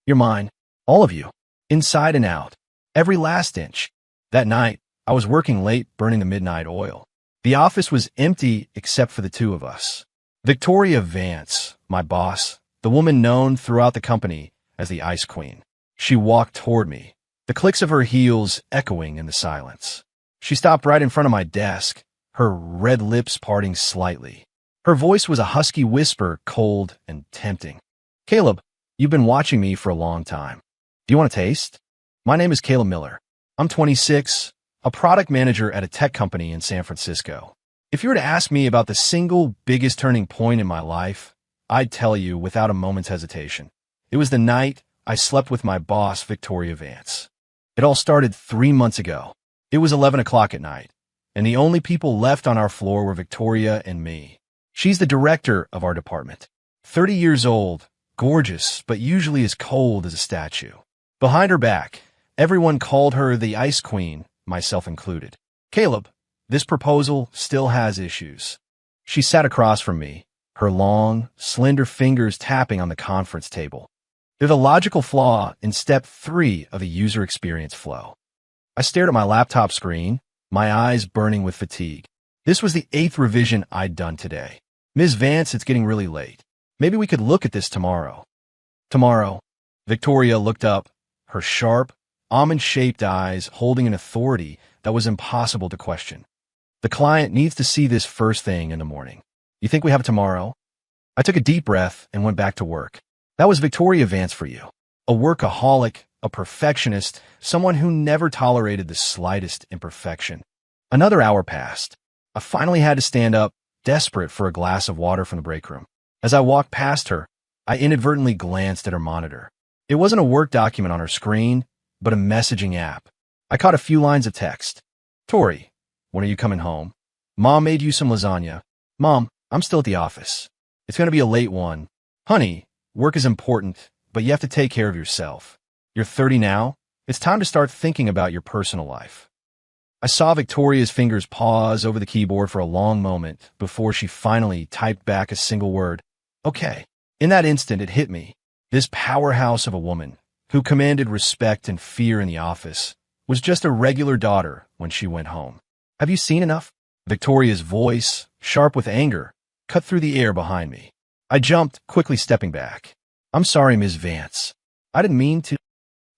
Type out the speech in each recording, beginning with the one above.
You're mine. All of you. Inside and out. Every last inch. That night, I was working late burning the midnight oil. The office was empty except for the two of us. Victoria Vance, my boss, the woman known throughout the company as the Ice Queen. She walked toward me, the clicks of her heels echoing in the silence. She stopped right in front of my desk, her red lips parting slightly. Her voice was a husky whisper, cold and tempting. "Caleb, you've been watching me for a long time. Do you want a taste? My name is Caleb Miller. I'm 26, a product manager at a tech company in San Francisco. If you were to ask me about the single biggest turning point in my life, I'd tell you without a moment's hesitation. It was the night I slept with my boss, Victoria Vance. It all started 3 months ago. It was 11 o'clock at night, and the only people left on our floor were Victoria and me. She's the director of our department. 30 years old, gorgeous, but usually as cold as a statue. Behind her back, everyone called her the Ice Queen, myself included. "Caleb, this proposal still has issues." She sat across from me, her long, slender fingers tapping on the conference table. There's a logical flaw in step 3 of a user experience flow. I stared at my laptop screen, my eyes burning with fatigue. This was the 8th revision I'd done today. "Ms. Vance, it's getting really late. Maybe we could look at this tomorrow." "Tomorrow?" Victoria looked up, her sharp, almond-shaped eyes holding an authority that was impossible to question. "The client needs to see this first thing in the morning. You think we have tomorrow?" I took a deep breath and went back to work. That was Victoria Vance for you. A workaholic, a perfectionist, someone who never tolerated the slightest imperfection. Another hour passed. I finally had to stand up, desperate for a glass of water from the break room. As I walked past her, I inadvertently glanced at her monitor. It wasn't a work document on her screen, but a messaging app. I caught a few lines of text. "Tori, when are you coming home? Mom made you some lasagna. Mom, I'm still at the office. It's going to be a late one. Honey, work is important, but you have to take care of yourself. You're 30 now. It's time to start thinking about your personal life." I saw Victoria's fingers pause over the keyboard for a long moment before she finally typed back a single word. "Okay." In that instant, it hit me. This powerhouse of a woman, who commanded respect and fear in the office, was just a regular daughter when she went home. "Have you seen enough?" Victoria's voice, sharp with anger, cut through the air behind me. I jumped, quickly stepping back. "I'm sorry, Ms. Vance. I didn't mean to."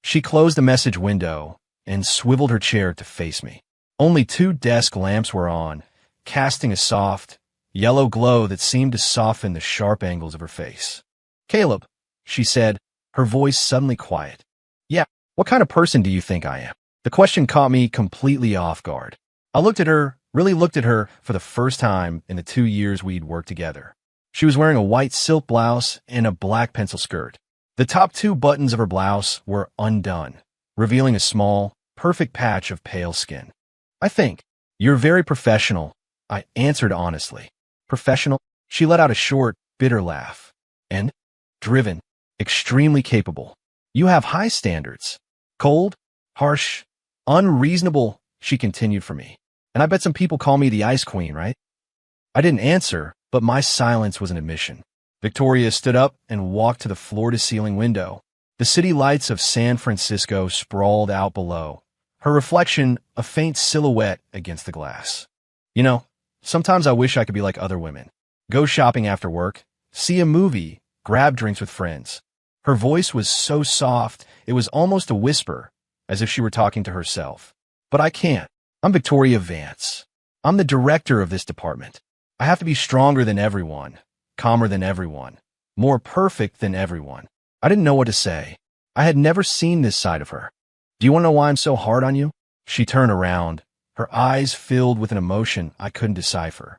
She closed the message window and swiveled her chair to face me. Only 2 desk lamps were on, casting a soft, yellow glow that seemed to soften the sharp angles of her face. "Caleb," she said, her voice suddenly quiet. "Yeah, what kind of person do you think I am?" The question caught me completely off guard. I looked at her, really looked at her for the first time in the 2 years we'd worked together. She was wearing a white silk blouse and a black pencil skirt. The top 2 buttons of her blouse were undone, revealing a small, perfect patch of pale skin. "I think you're very professional," I answered honestly. "Professional?" She let out a short, bitter laugh. "And driven, extremely capable. You have high standards. Cold, harsh, unreasonable," she continued for me. "And I bet some people call me the Ice Queen, right?" I didn't answer, but my silence was an admission. Victoria stood up and walked to the floor-to-ceiling window. The city lights of San Francisco sprawled out below, her reflection a faint silhouette against the glass. "You know, sometimes I wish I could be like other women. Go shopping after work, see a movie, grab drinks with friends." Her voice was so soft, it was almost a whisper, as if she were talking to herself. "But I can't. I'm Victoria Vance. I'm the director of this department. I have to be stronger than everyone, calmer than everyone, more perfect than everyone." I didn't know what to say. I had never seen this side of her. "Do you want to know why I'm so hard on you?" She turned around, her eyes filled with an emotion I couldn't decipher.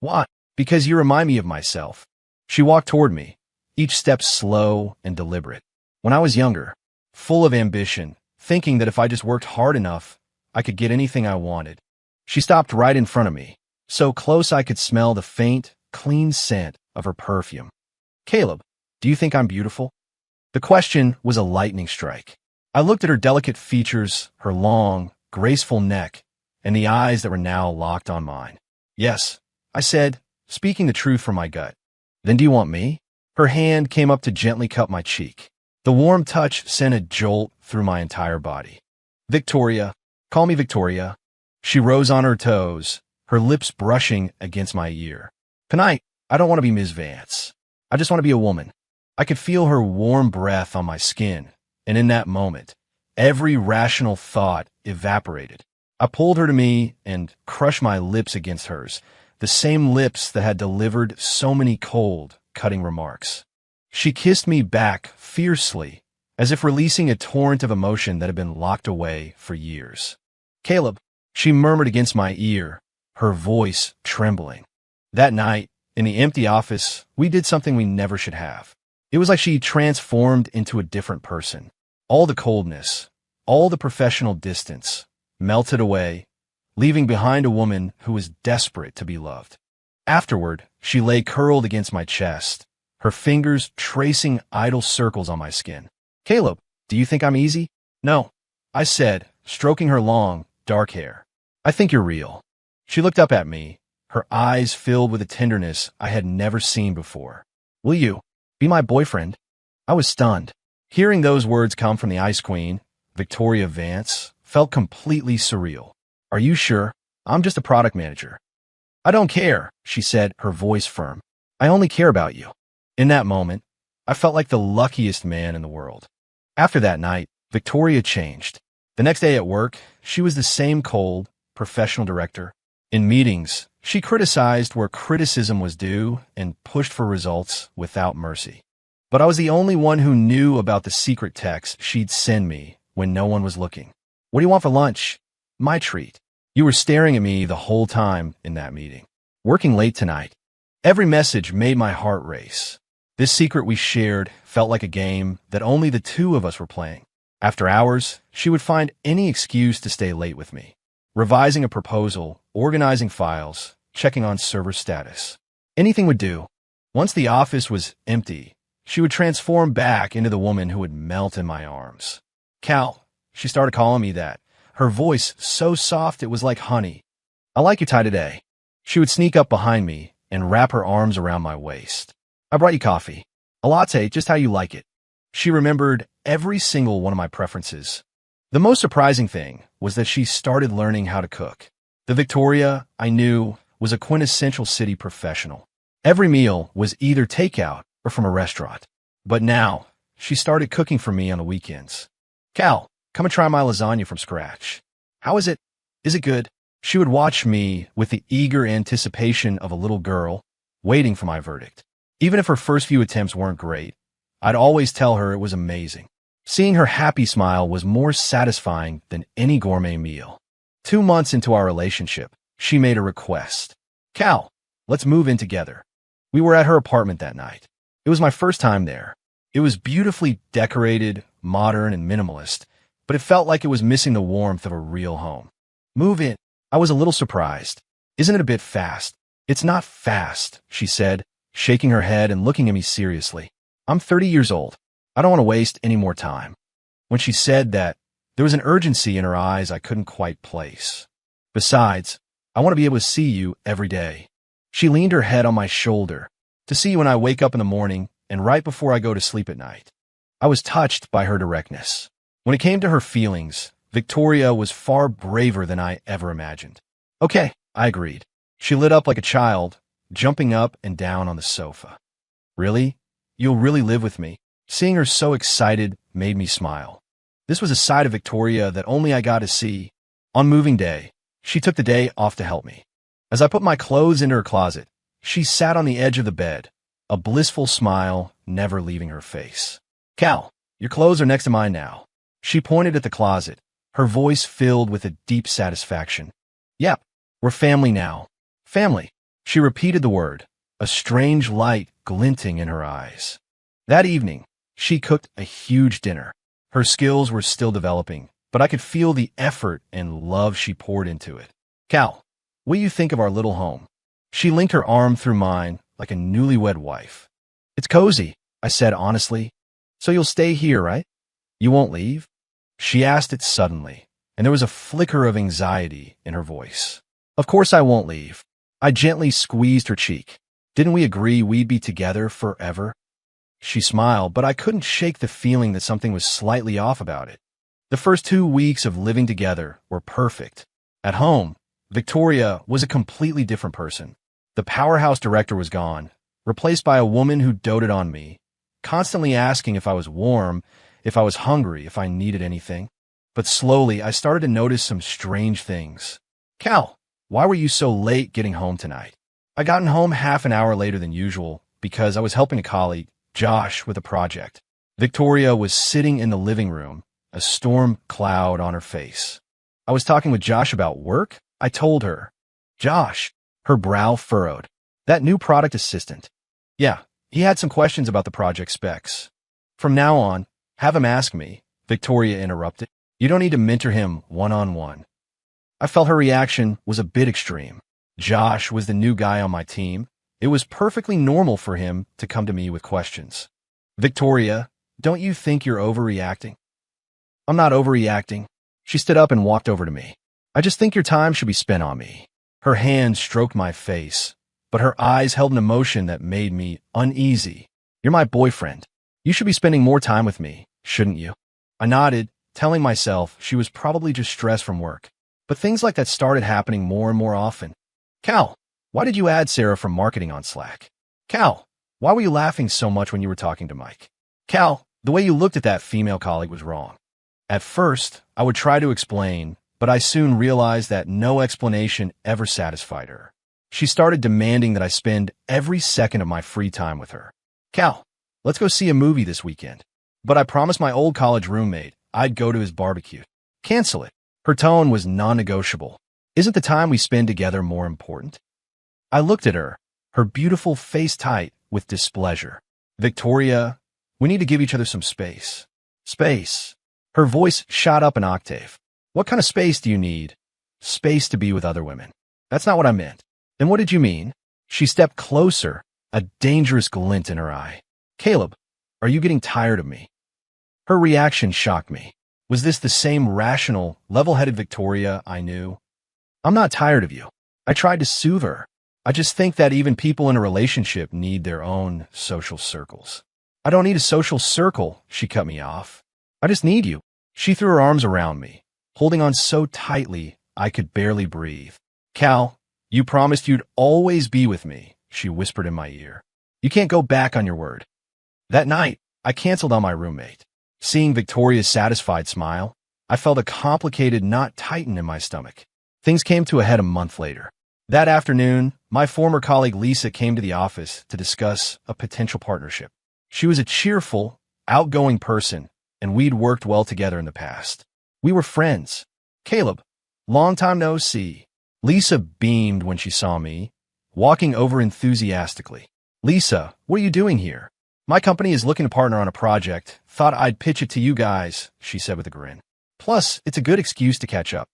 "Why?" "Because you remind me of myself." She walked toward me, each step slow and deliberate. When I was younger, full of ambition, thinking that if I just worked hard enough, I could get anything I wanted. She stopped right in front of me, so close I could smell the faint, clean scent of her perfume. "Caleb, do you think I'm beautiful?" The question was a lightning strike. I looked at her delicate features, her long, graceful neck, and the eyes that were now locked on mine. "Yes," I said, speaking the truth from my gut. "Then do you want me?" Her hand came up to gently cup my cheek. The warm touch sent a jolt through my entire body. Victoria, call me Victoria. She rose on her toes, her lips brushing against my ear. Tonight, I don't want to be Ms. Vance. I just want to be a woman. I could feel her warm breath on my skin, and in that moment, every rational thought evaporated. I pulled her to me and crushed my lips against hers, the same lips that had delivered so many cold, cutting remarks. She kissed me back fiercely, as if releasing a torrent of emotion that had been locked away for years. Caleb, she murmured against my ear, her voice trembling. That night, in the empty office, we did something we never should have. It was like she transformed into a different person. All the coldness, all the professional distance, melted away, leaving behind a woman who was desperate to be loved. Afterward, she lay curled against my chest, her fingers tracing idle circles on my skin. Caleb, do you think I'm easy? No, I said, stroking her long, dark hair. I think you're real. She looked up at me, her eyes filled with a tenderness I had never seen before. Will you be my boyfriend? I was stunned. Hearing those words come from the Ice Queen, Victoria Vance, felt completely surreal. Are you sure? I'm just a product manager. I don't care, she said, her voice firm. I only care about you. In that moment, I felt like the luckiest man in the world. After that night, Victoria changed. The next day at work, she was the same cold, professional director. In meetings, she criticized where criticism was due and pushed for results without mercy. But I was the only one who knew about the secret text she'd send me when no one was looking. What do you want for lunch? My treat. You were staring at me the whole time in that meeting. Working late tonight. Every message made my heart race. This secret we shared felt like a game that only the two of us were playing. After hours, she would find any excuse to stay late with me. Revising a proposal, organizing files, checking on server status. Anything would do. Once the office was empty, she would transform back into the woman who would melt in my arms. Cal, she started calling me that, her voice so soft it was like honey. I like your tie today. She would sneak up behind me and wrap her arms around my waist. I brought you coffee. A latte, just how you like it. She remembered every single one of my preferences. The most surprising thing was that she started learning how to cook. The Victoria I knew was a quintessential city professional. Every meal was either takeout or from a restaurant. But now, she started cooking for me on the weekends. Cal, come and try my lasagna from scratch. How is it? Is it good? She would watch me with the eager anticipation of a little girl, waiting for my verdict. Even if her first few attempts weren't great, I'd always tell her it was amazing. Seeing her happy smile was more satisfying than any gourmet meal. 2 months into our relationship, she made a request. Cal, let's move in together. We were at her apartment that night. It was my first time there. It was beautifully decorated, modern, and minimalist, but it felt like it was missing the warmth of a real home. Move in. I was a little surprised. Isn't it a bit fast? It's not fast, she said, shaking her head and looking at me seriously. I'm 30 years old. I don't want to waste any more time. When she said that, there was an urgency in her eyes I couldn't quite place. Besides, I want to be able to see you every day. She leaned her head on my shoulder, to see you when I wake up in the morning and right before I go to sleep at night. I was touched by her directness. When it came to her feelings, Victoria was far braver than I ever imagined. Okay, I agreed. She lit up like a child, jumping up and down on the sofa. Really? You'll really live with me? Seeing her so excited made me smile. This was a side of Victoria that only I got to see. On moving day, she took the day off to help me. As I put my clothes into her closet, she sat on the edge of the bed, a blissful smile never leaving her face. Cal, your clothes are next to mine now. She pointed at the closet, her voice filled with a deep satisfaction. Yep, we're family now. Family. She repeated the word, a strange light glinting in her eyes. That evening, she cooked a huge dinner. Her skills were still developing, but I could feel the effort and love she poured into it. Cal, what do you think of our little home? She linked her arm through mine like a newlywed wife. It's cozy, I said honestly. So you'll stay here, right? You won't leave? She asked it suddenly, and there was a flicker of anxiety in her voice. Of course I won't leave. I gently squeezed her cheek. Didn't we agree we'd be together forever? She smiled, but I couldn't shake the feeling that something was slightly off about it. The first 2 weeks of living together were perfect. At home, Victoria was a completely different person. The powerhouse director was gone, replaced by a woman who doted on me, constantly asking if I was warm, if I was hungry, if I needed anything. But slowly, I started to notice some strange things. Cal, why were you so late getting home tonight? I gotten home half an hour later than usual because I was helping a colleague, Josh, with a project. Victoria was sitting in the living room, a storm cloud on her face. I was talking with Josh about work, I told her. Josh, her brow furrowed. That new product assistant. Yeah, he had some questions about the project specs. From now on, have him ask me, Victoria interrupted. You don't need to mentor him one-on-one. I felt her reaction was a bit extreme. Josh was the new guy on my team. It was perfectly normal for him to come to me with questions. Victoria, don't you think you're overreacting? I'm not overreacting. She stood up and walked over to me. I just think your time should be spent on me. Her hand stroked my face, but her eyes held an emotion that made me uneasy. You're my boyfriend. You should be spending more time with me, shouldn't you? I nodded, telling myself she was probably just stressed from work. But things like that started happening more and more often. Cal, why did you add Sarah from marketing on Slack? Cal, why were you laughing so much when you were talking to Mike? Cal, the way you looked at that female colleague was wrong. At first, I would try to explain, but I soon realized that no explanation ever satisfied her. She started demanding that I spend every second of my free time with her. Cal, let's go see a movie this weekend. But I promised my old college roommate I'd go to his barbecue. Cancel it. Her tone was non-negotiable. Isn't the time we spend together more important? I looked at her, her beautiful face tight with displeasure. Victoria, we need to give each other some space. Space. Her voice shot up an octave. What kind of space do you need? Space to be with other women. That's not what I meant. Then what did you mean? She stepped closer, a dangerous glint in her eye. Caleb, are you getting tired of me? Her reaction shocked me. Was this the same rational, level-headed Victoria I knew? I'm not tired of you. I tried to soothe her. I just think that even people in a relationship need their own social circles. I don't need a social circle, she cut me off. I just need you. She threw her arms around me, holding on so tightly I could barely breathe. Cal, you promised you'd always be with me, she whispered in my ear. You can't go back on your word. That night, I canceled on my roommate. Seeing Victoria's satisfied smile, I felt a complicated knot tighten in my stomach. Things came to a head a month later. That afternoon, my former colleague Lisa came to the office to discuss a potential partnership. She was a cheerful, outgoing person, and we'd worked well together in the past. We were friends. Caleb, long time no see. Lisa beamed when she saw me, walking over enthusiastically. Lisa, what are you doing here? My company is looking to partner on a project. Thought I'd pitch it to you guys, she said with a grin. Plus, it's a good excuse to catch up.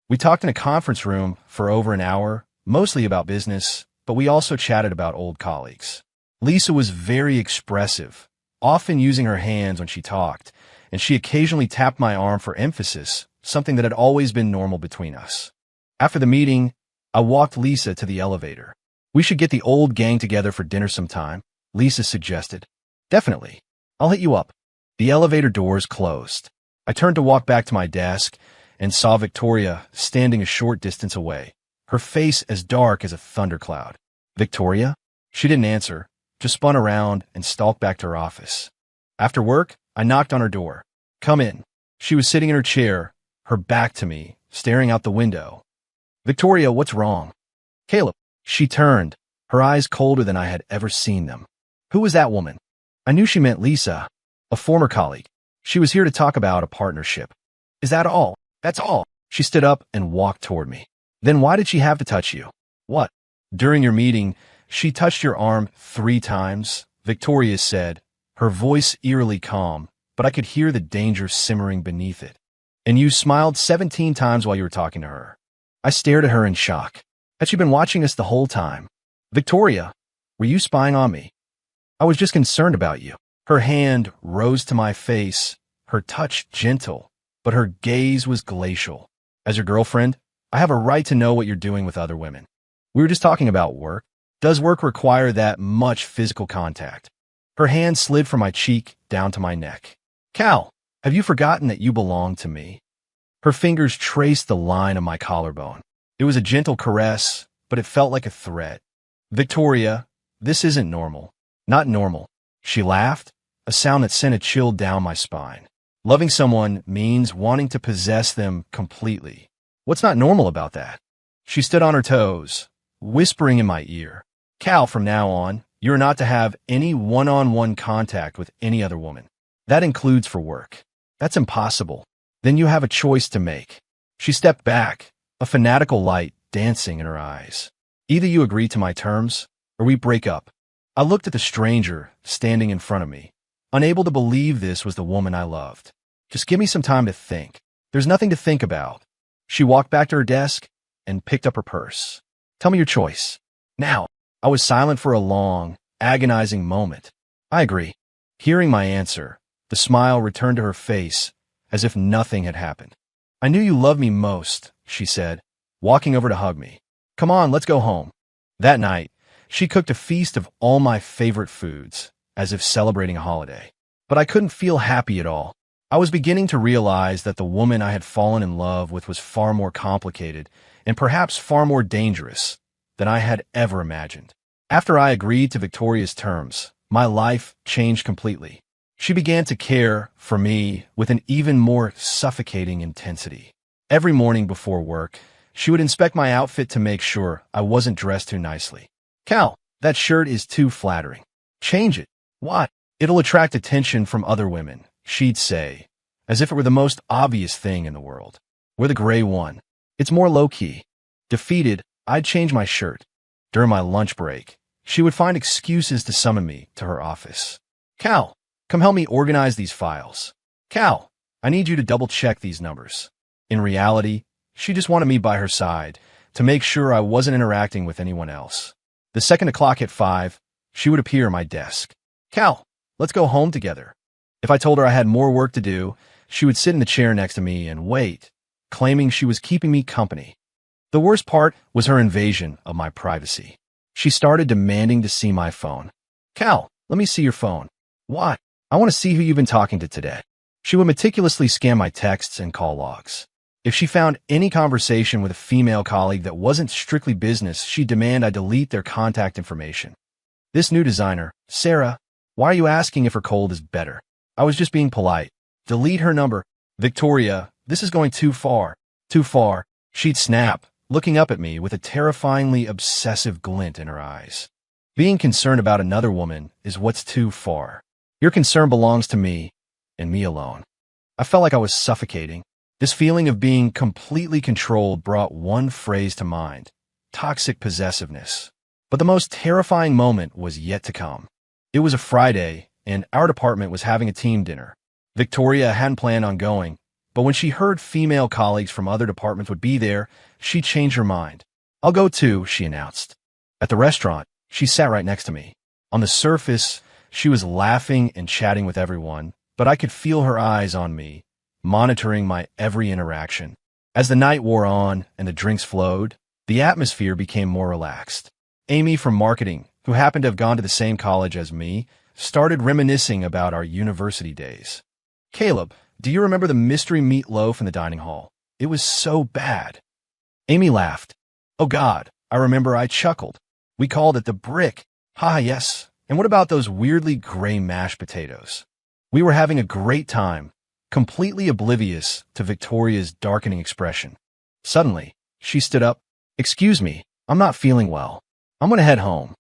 We talked in a conference room for over an hour, mostly about business, but we also chatted about old colleagues. Lisa was very expressive, often using her hands when she talked, and she occasionally tapped my arm for emphasis, something that had always been normal between us. After the meeting, I walked Lisa to the elevator. We should get the old gang together for dinner sometime, Lisa suggested. Definitely. I'll hit you up. The elevator doors closed. I turned to walk back to my desk and saw Victoria standing a short distance away, her face as dark as a thundercloud. Victoria? She didn't answer, just spun around and stalked back to her office. After work, I knocked on her door. Come in. She was sitting in her chair, her back to me, staring out the window. Victoria, what's wrong? Caleb. She turned, her eyes colder than I had ever seen them. Who was that woman? I knew she meant Lisa, a former colleague. She was here to talk about a partnership. Is that all? That's all. She stood up and walked toward me. Then why did she have to touch you? What? During your meeting, she touched your arm 3 times, Victoria said, her voice eerily calm, but I could hear the danger simmering beneath it. And you smiled 17 times while you were talking to her. I stared at her in shock. Had she been watching us the whole time? Victoria, were you spying on me? I was just concerned about you. Her hand rose to my face, her touch gentle, but her gaze was glacial. As your girlfriend, I have a right to know what you're doing with other women. We were just talking about work. Does work require that much physical contact? Her hand slid from my cheek down to my neck. Cal, have you forgotten that you belong to me? Her fingers traced the line of my collarbone. It was a gentle caress, but it felt like a threat. Victoria, this isn't normal. Not normal. She laughed, a sound that sent a chill down my spine. Loving someone means wanting to possess them completely. What's not normal about that? She stood on her toes, whispering in my ear. Cal, from now on, you're not to have any one-on-one contact with any other woman. That includes for work. That's impossible. Then you have a choice to make. She stepped back, a fanatical light dancing in her eyes. Either you agree to my terms, or we break up. I looked at the stranger standing in front of me, unable to believe this was the woman I loved. Just give me some time to think. There's nothing to think about. She walked back to her desk and picked up her purse. Tell me your choice. Now. I was silent for a long, agonizing moment. I agree. Hearing my answer, the smile returned to her face as if nothing had happened. I knew you loved me most, she said, walking over to hug me. Come on, let's go home. That night, she cooked a feast of all my favorite foods, as if celebrating a holiday. But I couldn't feel happy at all. I was beginning to realize that the woman I had fallen in love with was far more complicated and perhaps far more dangerous than I had ever imagined. After I agreed to Victoria's terms, my life changed completely. She began to care for me with an even more suffocating intensity. Every morning before work, she would inspect my outfit to make sure I wasn't dressed too nicely. Cal, that shirt is too flattering. Change it. Why? It'll attract attention from other women, she'd say, as if it were the most obvious thing in the world. We're the gray one. It's more low-key. Defeated, I'd change my shirt. During my lunch break, she would find excuses to summon me to her office. Cal, come help me organize these files. Cal, I need you to double-check these numbers. In reality, she just wanted me by her side to make sure I wasn't interacting with anyone else. The second the clock hit 5, she would appear at my desk. Cal, let's go home together. If I told her I had more work to do, she would sit in the chair next to me and wait, claiming she was keeping me company. The worst part was her invasion of my privacy. She started demanding to see my phone. Cal, let me see your phone. Why? I want to see who you've been talking to today. She would meticulously scan my texts and call logs. If she found any conversation with a female colleague that wasn't strictly business, she'd demand I delete their contact information. This new designer, Sarah, why are you asking if her cold is better? I was just being polite. Delete her number. Victoria, this is going too far. Too far. She'd snap, looking up at me with a terrifyingly obsessive glint in her eyes. Being concerned about another woman is what's too far. Your concern belongs to me, and me alone. I felt like I was suffocating. This feeling of being completely controlled brought one phrase to mind: toxic possessiveness. But the most terrifying moment was yet to come. It was a Friday, and our department was having a team dinner. Victoria hadn't planned on going, but when she heard female colleagues from other departments would be there, she changed her mind. I'll go too, she announced. At the restaurant, she sat right next to me. On the surface, she was laughing and chatting with everyone, but I could feel her eyes on me, monitoring my every interaction. As the night wore on and the drinks flowed, the atmosphere became more relaxed. Amy from marketing, who happened to have gone to the same college as me, started reminiscing about our university days. Caleb, do you remember the mystery meatloaf in the dining hall? It was so bad. Amy laughed. Oh God, I remember. I chuckled. We called it the brick. Ha, yes. And what about those weirdly gray mashed potatoes? We were having a great time, completely oblivious to Victoria's darkening expression. Suddenly, she stood up. Excuse me, I'm not feeling well. I'm going to head home.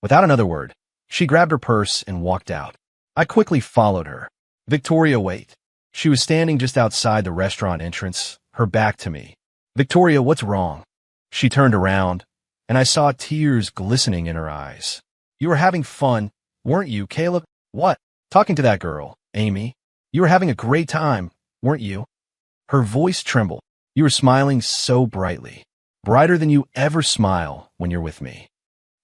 Without another word, she grabbed her purse and walked out. I quickly followed her. Victoria, wait. She was standing just outside the restaurant entrance, her back to me. Victoria, what's wrong? She turned around, and I saw tears glistening in her eyes. You were having fun, weren't you, Caleb? What? Talking to that girl, Amy. You were having a great time, weren't you? Her voice trembled. You were smiling so brightly, brighter than you ever smile when you're with me.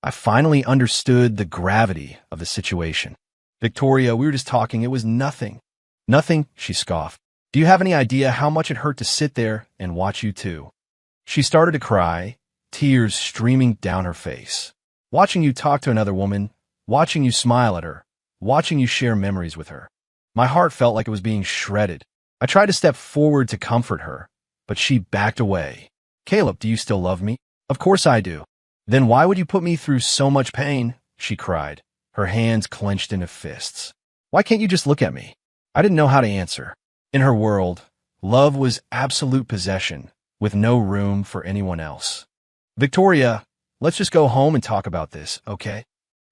I finally understood the gravity of the situation. Victoria, we were just talking. It was nothing. Nothing, she scoffed. Do you have any idea how much it hurt to sit there and watch you two? She started to cry, tears streaming down her face. Watching you talk to another woman, watching you smile at her, watching you share memories with her. My heart felt like it was being shredded. I tried to step forward to comfort her, but she backed away. Caleb, do you still love me? Of course I do. Then why would you put me through so much pain? She cried, her hands clenched into fists. Why can't you just look at me? I didn't know how to answer. In her world, love was absolute possession, with no room for anyone else. Victoria, let's just go home and talk about this, okay?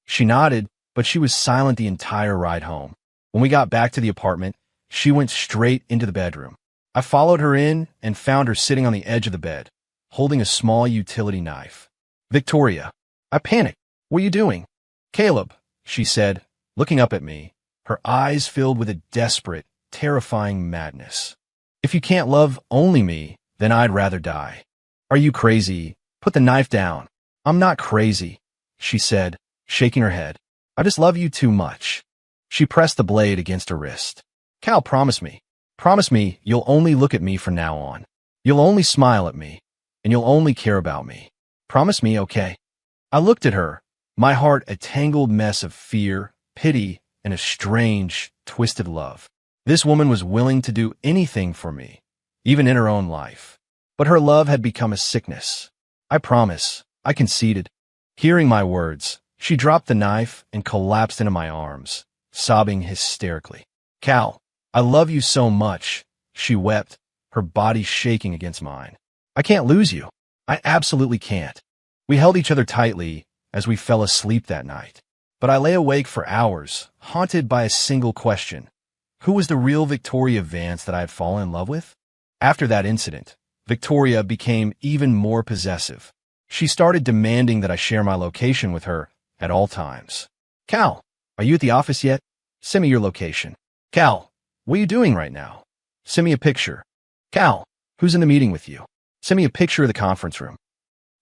She nodded, but she was silent the entire ride home. When we got back to the apartment, she went straight into the bedroom. I followed her in and found her sitting on the edge of the bed, holding a small utility knife. Victoria, I panicked. What are you doing? Caleb, she said, looking up at me, her eyes filled with a desperate, terrifying madness. If you can't love only me, then I'd rather die. Are you crazy? Put the knife down. I'm not crazy, she said, shaking her head. I just love you too much. She pressed the blade against her wrist. Cal, promise me. Promise me you'll only look at me from now on. You'll only smile at me, and you'll only care about me. Promise me, okay? I looked at her, my heart a tangled mess of fear, pity, and a strange, twisted love. This woman was willing to do anything for me, even in her own life. But her love had become a sickness. I promise, I conceded. Hearing my words, she dropped the knife and collapsed into my arms, sobbing hysterically. Cal, I love you so much, she wept, her body shaking against mine. I can't lose you. I absolutely can't. We held each other tightly as we fell asleep that night. But I lay awake for hours, haunted by a single question. Who was the real Victoria Vance that I had fallen in love with? After that incident, Victoria became even more possessive. She started demanding that I share my location with her at all times. Cal, are you at the office yet? Send me your location. Cal, what are you doing right now? Send me a picture. Cal, who's in the meeting with you? Send me a picture of the conference room.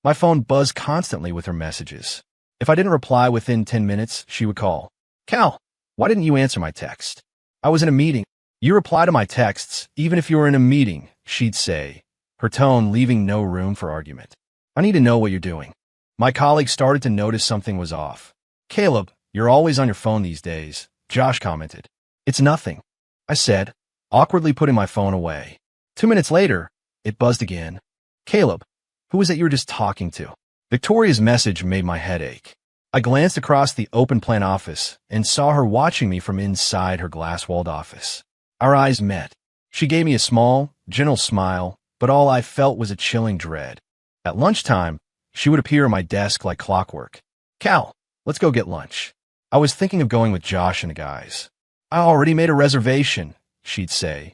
My phone buzzed constantly with her messages. If I didn't reply within 10 minutes, she would call. Cal, why didn't you answer my text? I was in a meeting. You reply to my texts, even if you were in a meeting, she'd say, her tone leaving no room for argument. I need to know what you're doing. My colleagues started to notice something was off. Caleb, you're always on your phone these days, Josh commented. It's nothing, I said, awkwardly putting my phone away. 2 minutes later, it buzzed again. Caleb, who was it you were just talking to? Victoria's message made my head ache. I glanced across the open-plan office and saw her watching me from inside her glass-walled office. Our eyes met. She gave me a small, gentle smile, but all I felt was a chilling dread. At lunchtime, she would appear at my desk like clockwork. Cal, let's go get lunch. I was thinking of going with Josh and the guys. I already made a reservation, she'd say,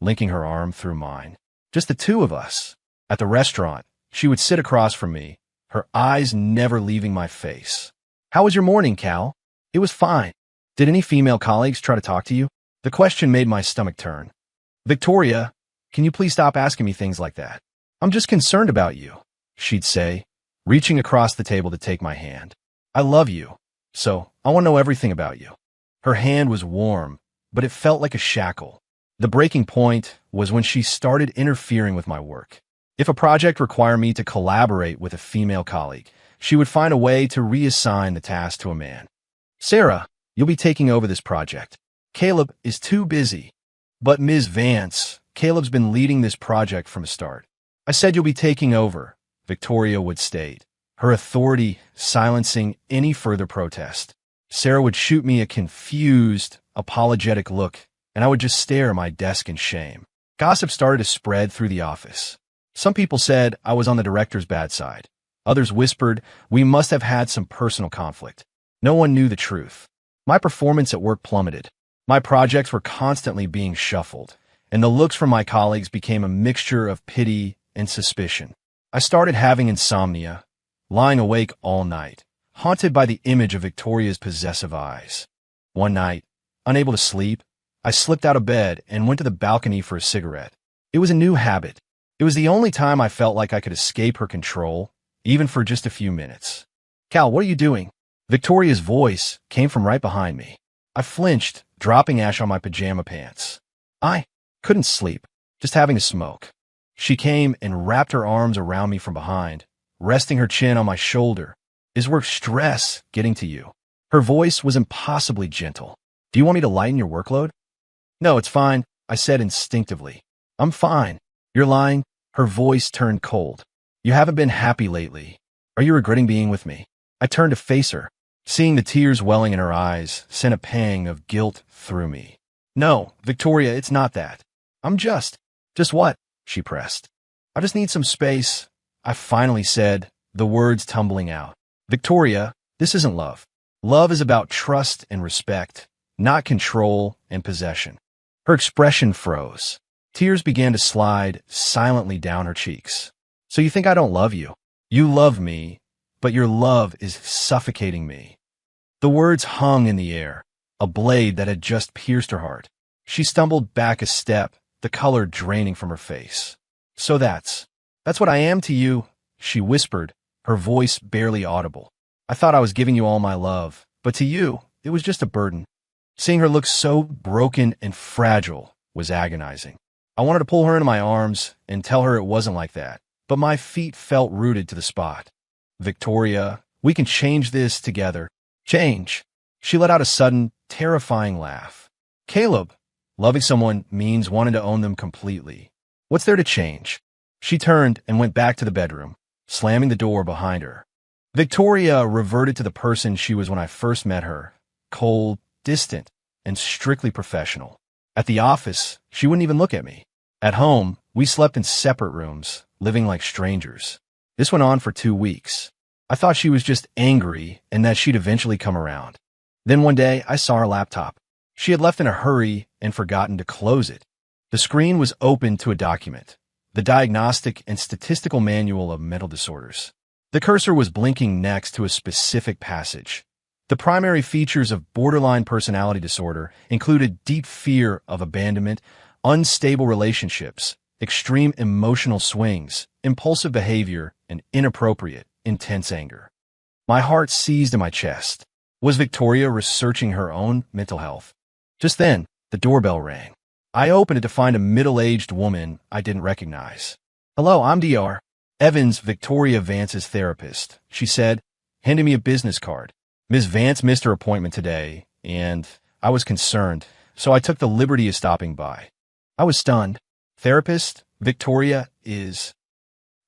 linking her arm through mine. Just the two of us. At the restaurant, she would sit across from me, her eyes never leaving my face. How was your morning, Cal? It was fine. Did any female colleagues try to talk to you? The question made my stomach turn. Victoria, can you please stop asking me things like that? I'm just concerned about you, she'd say, reaching across the table to take my hand. I love you, so I want to know everything about you. Her hand was warm, but it felt like a shackle. The breaking point was when she started interfering with my work. If a project required me to collaborate with a female colleague, she would find a way to reassign the task to a man. Sarah, you'll be taking over this project. Caleb is too busy. But Ms. Vance, Caleb's been leading this project from the start. I said you'll be taking over, Victoria would state, her authority silencing any further protest. Sarah would shoot me a confused, apologetic look, and I would just stare at my desk in shame. Gossip started to spread through the office. Some people said I was on the director's bad side. Others whispered we must have had some personal conflict. No one knew the truth. My performance at work plummeted. My projects were constantly being shuffled, and the looks from my colleagues became a mixture of pity and suspicion. I started having insomnia, lying awake all night, haunted by the image of Victoria's possessive eyes. One night, unable to sleep, I slipped out of bed and went to the balcony for a cigarette. It was a new habit. It was the only time I felt like I could escape her control, even for just a few minutes. Cal, what are you doing? Victoria's voice came from right behind me. I flinched, dropping ash on my pajama pants. I couldn't sleep, just having a smoke. She came and wrapped her arms around me from behind, resting her chin on my shoulder. Is work stress getting to you? Her voice was impossibly gentle. Do you want me to lighten your workload? No, it's fine, I said instinctively. I'm fine. You're lying. Her voice turned cold. You haven't been happy lately. Are you regretting being with me? I turned to face her. Seeing the tears welling in her eyes sent a pang of guilt through me. No, Victoria, it's not that. I'm just what? She pressed. I just need some space, I finally said, the words tumbling out. Victoria, this isn't love. Love is about trust and respect, not control and possession. Her expression froze. Tears began to slide silently down her cheeks. So you think I don't love you? You love me, but your love is suffocating me. The words hung in the air, a blade that had just pierced her heart. She stumbled back a step, the color draining from her face. So that's what I am to you, she whispered, her voice barely audible. I thought I was giving you all my love, but to you, it was just a burden. Seeing her look so broken and fragile was agonizing. I wanted to pull her into my arms and tell her it wasn't like that, but my feet felt rooted to the spot. Victoria, we can change this together. Change. She let out a sudden, terrifying laugh. Caleb, loving someone means wanting to own them completely. What's there to change? She turned and went back to the bedroom, slamming the door behind her. Victoria reverted to the person she was when I first met her, cold, distant, and strictly professional. At the office, she wouldn't even look at me. At home, we slept in separate rooms, living like strangers. This went on for 2 weeks. I thought she was just angry and that she'd eventually come around. Then one day, I saw her laptop. She had left in a hurry and forgotten to close it. The screen was open to a document, the Diagnostic and Statistical Manual of Mental Disorders. The cursor was blinking next to a specific passage. The primary features of borderline personality disorder included deep fear of abandonment, unstable relationships, extreme emotional swings, impulsive behavior, and inappropriate, intense anger. My heart seized in my chest. Was Victoria researching her own mental health? Just then, the doorbell rang. I opened it to find a middle-aged woman I didn't recognize. Hello, I'm Dr. Evans, Victoria Vance's therapist, she said, handing me a business card. Ms. Vance missed her appointment today, and I was concerned, so I took the liberty of stopping by. I was stunned. Therapist, Victoria is...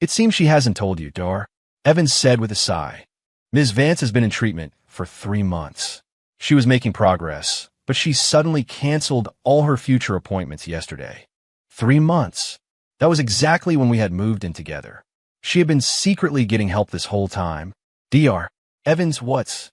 It seems she hasn't told you, Dar. Evans said with a sigh. Ms. Vance has been in treatment for 3 months. She was making progress, but she suddenly canceled all her future appointments yesterday. 3 months. That was exactly when we had moved in together. She had been secretly getting help this whole time. Dr. Evans, what's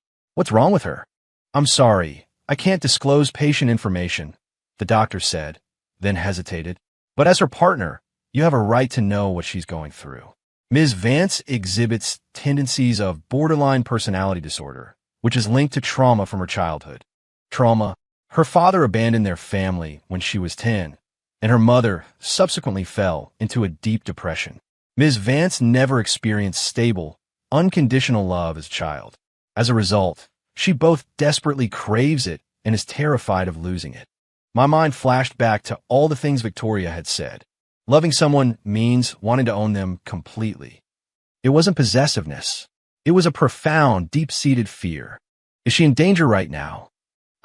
wrong with her? I'm sorry, I can't disclose patient information, the doctor said, then hesitated. But as her partner, you have a right to know what she's going through. Ms. Vance exhibits tendencies of borderline personality disorder, which is linked to trauma from her childhood. Trauma. Her father abandoned their family when she was 10, and her mother subsequently fell into a deep depression. Ms. Vance never experienced stable, unconditional love as a child. As a result, she both desperately craves it and is terrified of losing it. My mind flashed back to all the things Victoria had said. Loving someone means wanting to own them completely. It wasn't possessiveness. It was a profound, deep-seated fear. Is she in danger right now?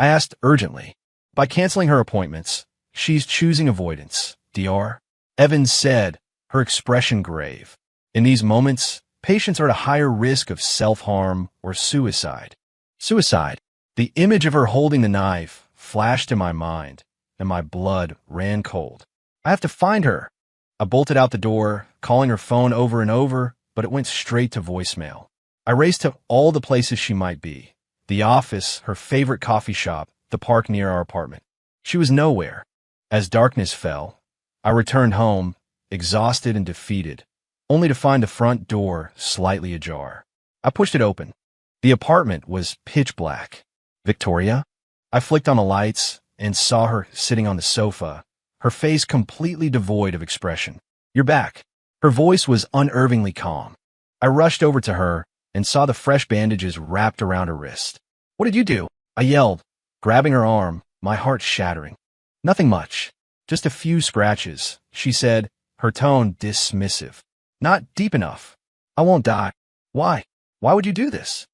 I asked urgently. By canceling her appointments, she's choosing avoidance, Dr. Evans said, her expression grave. In these moments, patients are at a higher risk of self-harm or suicide. Suicide. The image of her holding the knife flashed in my mind, and my blood ran cold. I have to find her. I bolted out the door, calling her phone over and over, but it went straight to voicemail. I raced to all the places she might be. The office, her favorite coffee shop, the park near our apartment. She was nowhere. As darkness fell, I returned home, exhausted and defeated, only to find the front door slightly ajar. I pushed it open. The apartment was pitch black. Victoria? I flicked on the lights and saw her sitting on the sofa, her face completely devoid of expression. You're back. Her voice was unnervingly calm. I rushed over to her and saw the fresh bandages wrapped around her wrist. What did you do? I yelled, grabbing her arm, my heart shattering. Nothing much. Just a few scratches, she said, her tone dismissive. Not deep enough. I won't die. Why? Why would you do this?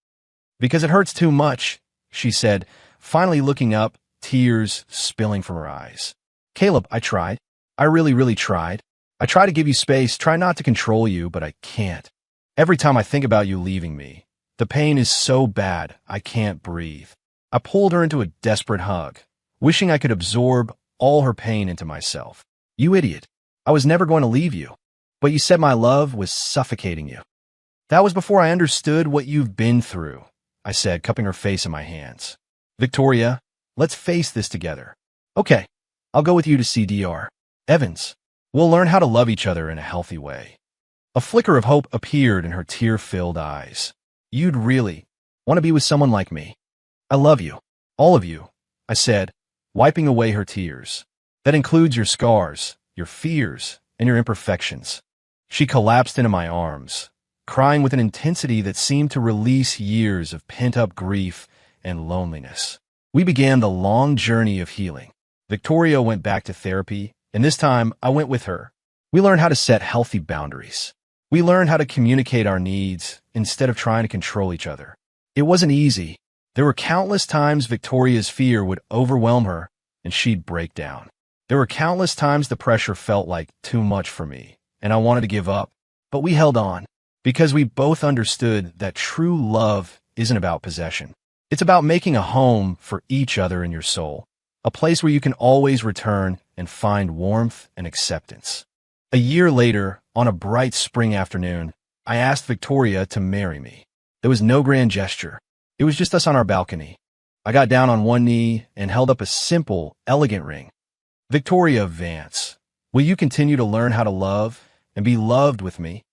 Because it hurts too much, she said, finally looking up, tears spilling from her eyes. Caleb, I tried. I really, really tried. I try to give you space, try not to control you, but I can't. Every time I think about you leaving me, the pain is so bad, I can't breathe. I pulled her into a desperate hug, wishing I could absorb all her pain into myself. You idiot. I was never going to leave you. But you said my love was suffocating you. That was before I understood what you've been through, I said, cupping her face in my hands. Victoria, let's face this together. Okay, I'll go with you to see Dr. Evans. We'll learn how to love each other in a healthy way. A flicker of hope appeared in her tear-filled eyes. You'd really want to be with someone like me. I love you. All of you, I said, wiping away her tears. That includes your scars, your fears, and your imperfections. She collapsed into my arms, crying with an intensity that seemed to release years of pent-up grief and loneliness. We began the long journey of healing. Victoria went back to therapy, and this time I went with her. We learned how to set healthy boundaries. We learned how to communicate our needs instead of trying to control each other. It wasn't easy. There were countless times Victoria's fear would overwhelm her and she'd break down. There were countless times the pressure felt like too much for me and I wanted to give up. But we held on because we both understood that true love isn't about possession. It's about making a home for each other in your soul, a place where you can always return and find warmth and acceptance. A year later, on a bright spring afternoon, I asked Victoria to marry me. There was no grand gesture. It was just us on our balcony. I got down on one knee and held up a simple, elegant ring. Victoria Vance, will you continue to learn how to love and be loved with me?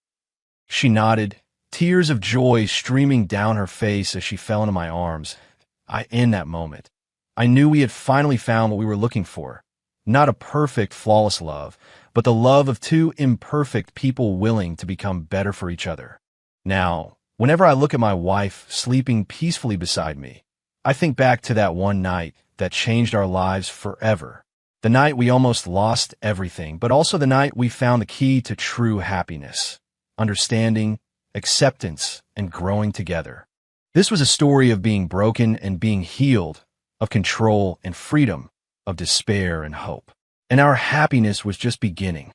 She nodded, tears of joy streaming down her face as she fell into my arms. In that moment, I knew we had finally found what we were looking for. Not a perfect, flawless love, but the love of two imperfect people willing to become better for each other. Now, whenever I look at my wife sleeping peacefully beside me, I think back to that one night that changed our lives forever. The night we almost lost everything, but also the night we found the key to true happiness, understanding, acceptance, and growing together. This was a story of being broken and being healed, of control and freedom, of despair and hope. And our happiness was just beginning.